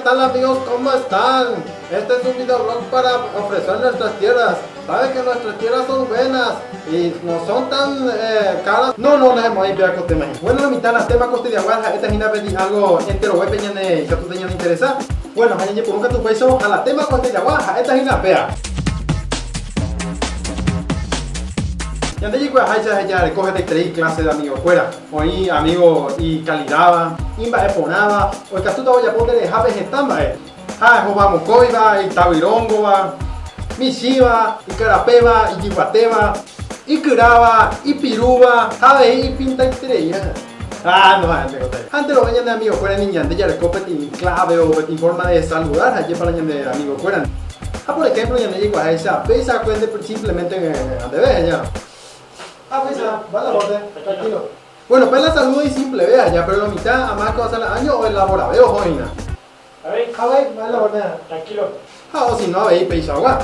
tal amigos? ¿Cómo están? Este es un videoblog para ofrecer nuestras tierras. Saben que nuestras tierras son buenas y no son tan caras. No dejemos ahí ver con tema. Bueno, la mitad de tema coste de agua, esta gente pedí algo entero web peñane que tú tenías interesa. Bueno, hay por un que tu peso a la tema coste de agua, esta gente pea. Y antes de que ya recoge de 3 clases de amigos fuera, hoy amigos y calidad, imba eponaba, o que tú te vayas a poner de javes estamba, jugamos coiba, y tabirongo, mishiva, y carapeba, y yiguateba, y curaba, y piruba, jave y pinta estrella. Antes lo venían de amigos fuera niña, de ya recoge clave o forma de saludar, allí para la de amigos fuera. Por ejemplo, ya me digo a esa, pesa cuenta simplemente en de ya. Pesa, va la orden, tranquilo. Bueno, pues la salud y simple, vea ya, pero la mitad, a más que va a ser el año o elabora, veo, joina. A ver, va la orden. tranquilo. O si no, veis, pesa agua.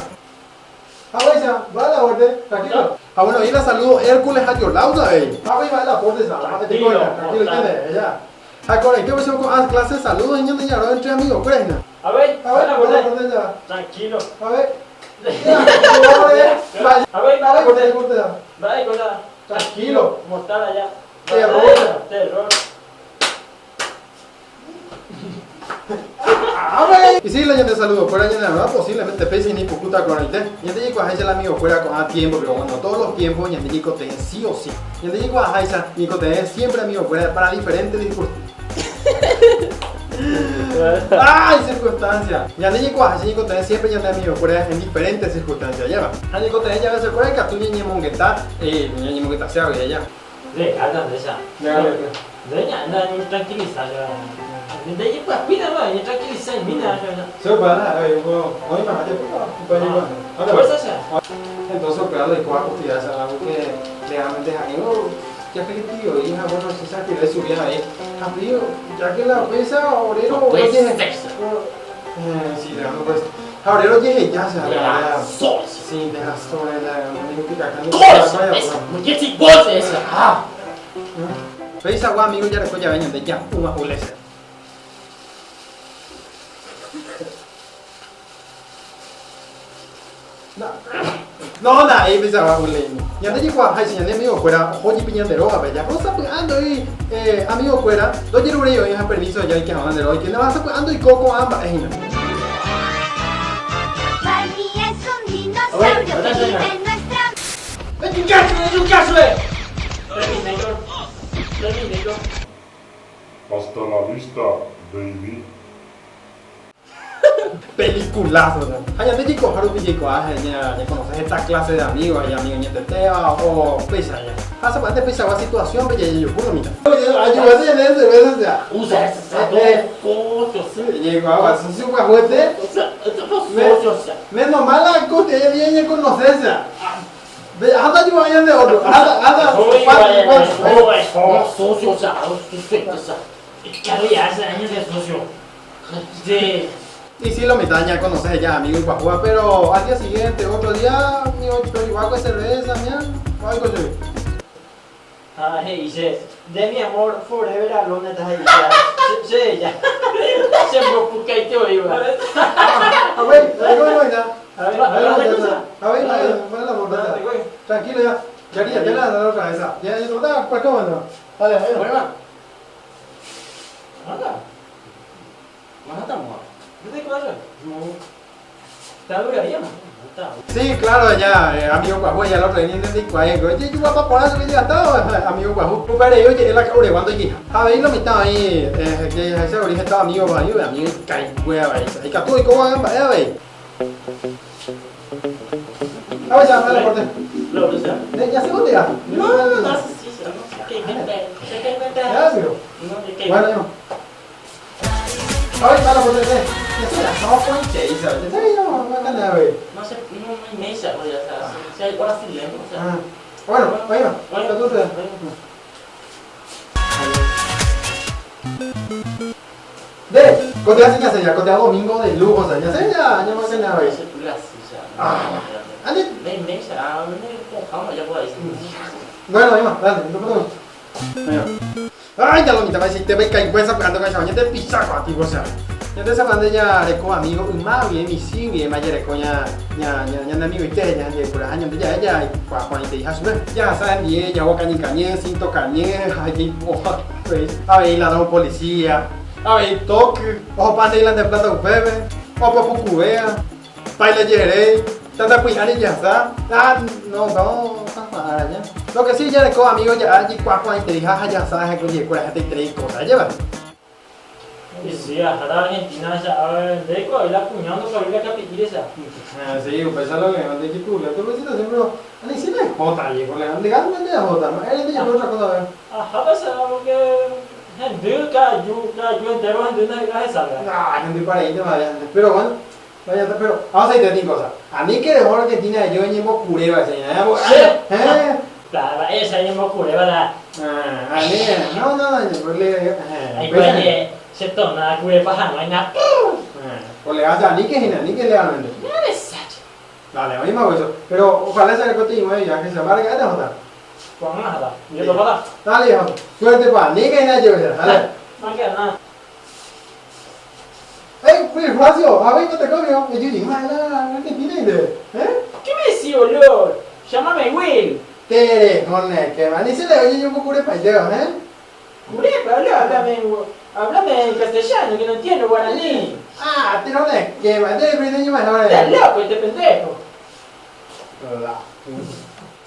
Va la orden, tranquilo. Bueno, ahí la salud, Hércules a Yolauda, va la orden, tranquilo, ya. Ahora, ¿qué pasa con clases de salud, niños de Yaró entre amigos, Curesna? A ver, va la orden ya. Tranquilo. A ver. Va, tranquilo. Mostrar allá. Terror. Y si la gente saludo fuera de verdad posiblemente pese ni pucuta con el té. Y antes de que el amigo fuera con tiempo, pero bueno, todos los tiempos y antes de que sí o sí. Y antes de que Haisa y que siempre amigo fuera para diferentes discursos. ¡Ay, circunstancias! Ya le llegó a siempre ya amigo fuera en diferentes circunstancias, ya va. Ya llegó ya veces fuera que tú ni mongueta, ni mongueta se abre ya. Le, anda de esa. Ya, anda tranquiliza ya. De ahí pues pida va, y tranquiliza y mira ya. Se va a ver, hoy más allá, Fuerza ya. Entonces, claro, de cuatro días, algo que realmente es algo ya que el tío hija, bueno, si sabes que le subía ahí, tío, ya que la pesa, obrero, pues sí, dejando pues, obrero llegue ya, se la sí, deja sobre la porque si vos esa, pesa, agua, amigo, ya después ya vengan de ya, una julesa. No, ahí pensaba un leño. Y antes llegó a señal de amigo fuera, oye piña de roga, ya no está pegando ahí, amigo fuera, dos yerubre yo en permiso ya hay que hablar de hoy, que no vas a pegando y coco ambas, Barney es un dinosaurio que vive en nuestra... ¡Es un caso! Terminator. Hasta la vista, baby. Peliculazo, ¿no? Ay, antes de coger un pichico, ya conoces esta clase de amigos, ya amigos ni teteo o pesa ya. Pasa para antes pesa la situación, pero ya yo puro mira. Ayúdate en ese, ¿ves? Ya. Usa esa fotos. Llegó a hacer su guajuete. Menos mala que ella viene con conocerse. Hasta yo vayan de otro. Hasta. Socio, ¿qué había hace años de socio? Y sí, lo mitad ya conoces ya, amigo y guapúa, pero al día siguiente, otro día, amigo, pero igual con cerveza, mira, algo así. Hey, dice, de mi amor, forever alone, estás ahí ya. Sí, ya. Se me puca y te oigo. A ver, ¿cómo ya? A ver, la bordada. Tranquilo ya. Ya la dan otra vez. Ya, pues cómo no. Dale, Anda. ¿Qué te pasa? ¿Está dura ya, man? sí, claro, ya, amigo guapo, ya lo otro día ni cuál, oye, yo voy a poner eso que ya está, amigo guapo. Pero yo llegué a la cabre cuando llegué. A ver, lo mitad ahí, que ese origen estaba amigo, amigo, cae hueva ahí. Hay que tú y cómo hagan, a ver. A ver, ya, me la corté. ¿Ya se botea? No, sí, ¿qué inventa? Ya, amigo. Bueno, yo. A ver, para poder ver. Ya se la estaba poniendo, ¿sabes? No, nada, güey. No sé, no hay mesa, o sea, si hay horas sin leer, o sea. Bueno, tú te. De, cotea ya se ya, cotea domingo de lujo, o sea, ya se ya más que nada, güey. Ande. Bueno, dale, no puedo. Ay, ya lo mitad va a decir, te ve que hay buena pegando con esa bañeta de pizza, o sea. Entonces cuando ya reco amigo más bien y sí bien más ya reco ya amigo y te ya por año ya ella cuando te hija sube ya saben y ella boca ni cañé sin tocar ni ahí a ver la no policía a ver toque o para de plata un bebé o para pucubea para la yeré tanta cuidar y ya está no ya lo que sí ya reco amigo ya allí cuando te hija ya sabes que con la gente tres cosas lleva. Y sí, hasta la Argentina ya, de co, la puñando para ir a capitir esa. Sí, pues eso es lo que me dice tú, tú me dices siempre, ni si le jota, hijo, le ganan de jota, él dice otra cosa, ¿ver? Ajá, pues porque gente cayó entero en una gracia salga. No, no estoy para ahí, te vaya, pero bueno, vaya, pero vamos a decirte una cosa, a mí que mejor Argentina yo llevo cureva, Claro, esa ya me ocurre, ¿verdad? a mí, no, le, Ahí puede se torna cure paja, no hay nada. o le hace a ni que legalmente. No es sacho. Dale, a mí me hago eso, pero ojalá sea el contigo, ya que se amarga, ¿qué te jota? Con nada, yo lo para. Dale, hijo, suerte pa, ni que nada lleve, dale. No queda nada. Pues Horacio, a ver, no te comió. Y yo digo, la Argentina, ¿Qué me decís, boludo? Llámame Will. Tere, joder, que van y se le oye un poco de paideo, Curepa, háblame en castellano, que no entiendo guaraní. te no le, que van de brindar más ahora. Estás loco este pendejo.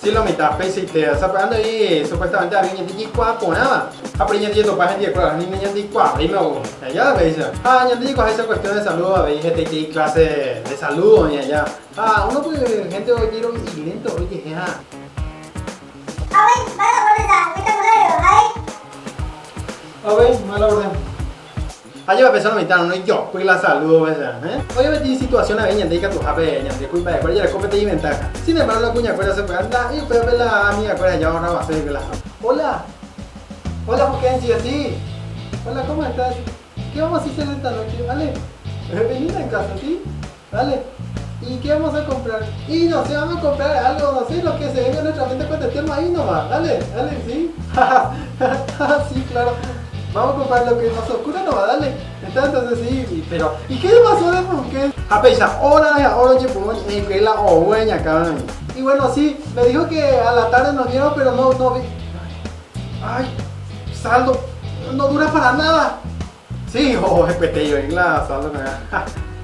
Sí, lo mitad, pensé que está pagando ahí, supuestamente a mí ni di qua nada. Aprendiendo yendo para gente con ni ni di qua, dime allá veis. Ya di qua esa cuestión de salud, a ver gente que clase de salud y allá. Uno pues gente oye y lento, oye, A ver, mala boleta, me está corriendo, a ver, mala orden. Allá va a pensar mitad, no yo, pues la salud, ¿verdad? Oye, metí situación a veña, de que tu jape, de culpa de cuál ya le compete y ventaja. Sin embargo, la cuña cuerda se puede andar, y pero la amiga cuerda ya ahora va a ser que la hola, ¿por qué así? Hola, ¿cómo estás? ¿Qué vamos a hacer esta noche? Vale, venid en casa, ¿sí? Vale. ¿Y qué vamos a comprar? Y no sé, vamos a comprar algo, no sé, lo que se venga en nuestra mente cuando estemos ahí nomás. Dale, ¿sí? Sí, claro. Vamos a comprar lo que nos ocurra nomás, dale. Entonces sí, pero... ¿Y qué pasó después? ¿Qué? A pesar, ahora yo pongo en la oveña, cabrón. Y bueno, sí, me dijo que a la tarde nos dieron, pero no vi. Ay, saldo, no dura para nada. Sí, espete yo en la saldo,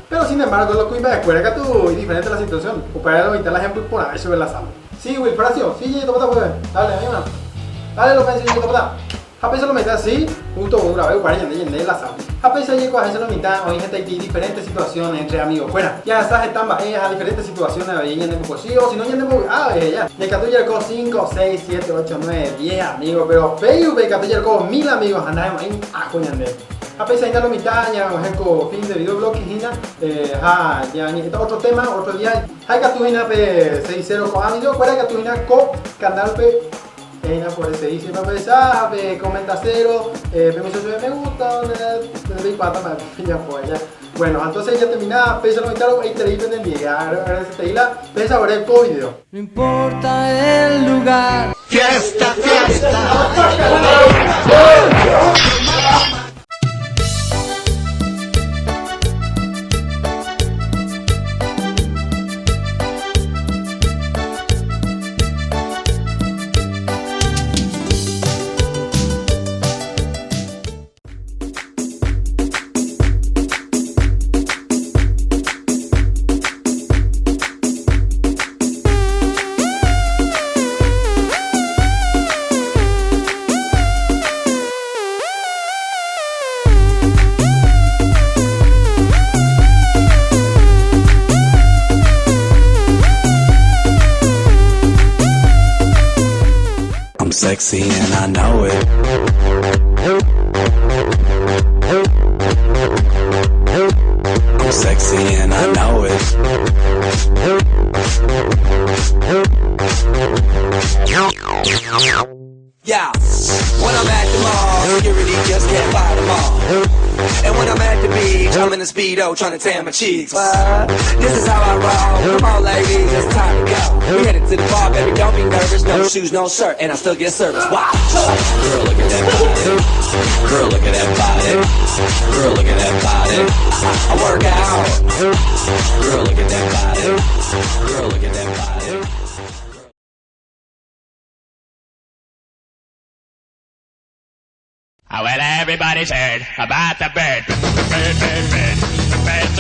pero sin embargo, lo que me acuerda que tú es diferente la situación. O para evitar la gente por ahí sobre la sala. Sí, güey, Fracio, sí, toma, pues. Dale, amiga. Dale, lo pensé, toma. A pesar lo mitad así, justo una vez para de la sala. A pesar de que a lo mitad, hoy gente hay diferentes situaciones entre amigos. Bueno, ya estás están a diferentes situaciones, a en el posible, si no ya ya. De que tú ya con 5, 6, 7, 8, 9, 10 amigos, pero feo, que tú ya con 1000 amigos, andamos ahí a coñande. A pesar de la mitad, ya vamos a con fin de videoblog, ya otro tema, otro día. Hay que tu 60 con amigos, fuera que tu con canal por ese dice, comenta cero, me gusta, le pata, ya pues ya. Bueno, entonces ya terminaba, pesa lo mitad, ahí te dicen ahora se te hila, pesa ahora el video. No importa el lugar. Fiesta. Sexy and I know it. I'm sexy and I know it. Yeah, when I'm at the mall, security just can't fight them all. And when I'm at the beach, I'm in a Speedo trying to tan my cheeks. This is how I roll. Come on, ladies, it's time to go. We headed to the bar, baby, don't be nervous. No shoes, no shirt, and I still get service. Wow. Girl, look at that body. Girl, look at that body. Girl, look at that body. I work out. Girl, look at that body. Girl, look at that body. Oh, well, everybody's heard about the bird. Bird, bird, bird. The bird's